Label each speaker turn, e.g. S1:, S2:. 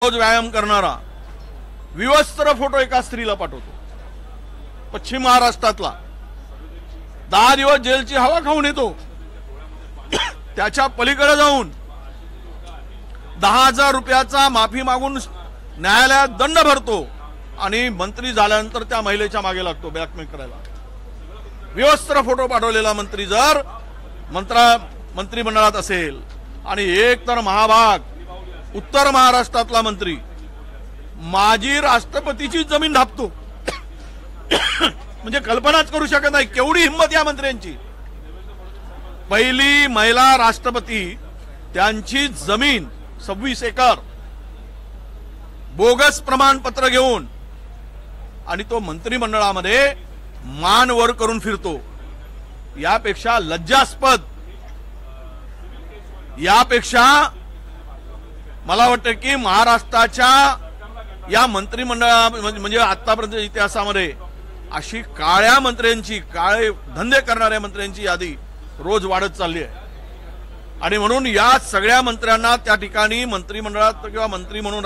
S1: रोज व्यायाम करणारा विवस्त्र फोटो एका स्त्रीला पाठवतो, पश्चिम महाराष्ट्रातला 10 दिवस जेलची हवा खाऊन येतो, त्याच्या पलीकडे जाऊन 10,000 रुपयाचा माफी मागून न्यायालयात दंड भरतो आणि मंत्री झाल्यानंतर त्या महिलेच्या मागे लागतो ब्लॅकमेल करायला। विवस्त्र फोटो पाठवलेला मंत्री जर मंत्रिमंडळात असेल आणि एक तर महाभाग उत्तर महाराष्ट्रातला मंत्री माजी राष्ट्रपतीची जमीन धापतो, म्हणजे कल्पनाच करू शकत नाही केवढी हिंमत या मंत्र्यांची। पहिली महिला राष्ट्रपती, त्यांची जमीन 26 एकर बोगस प्रमाणपत्र घेऊन आणि तो मंत्रिमंडळामध्ये मान वर करून फिरतो। यापेक्षा लज्जास्पद, यापेक्षा मला वाटतं की महाराष्ट्राच्या या मंत्रिमंडळा म्हणजे आतापर्यंत इतिहासामध्ये अशी काळ्या मंत्र्यांची, काळे धंदे करणाऱ्या मंत्र्यांची यादी रोज वाढत चालली आहे। आणि म्हणून या सगळ्या मंत्र्यांना त्या ठिकाणी मंत्रिमंडळात किंवा मंत्री म्हणून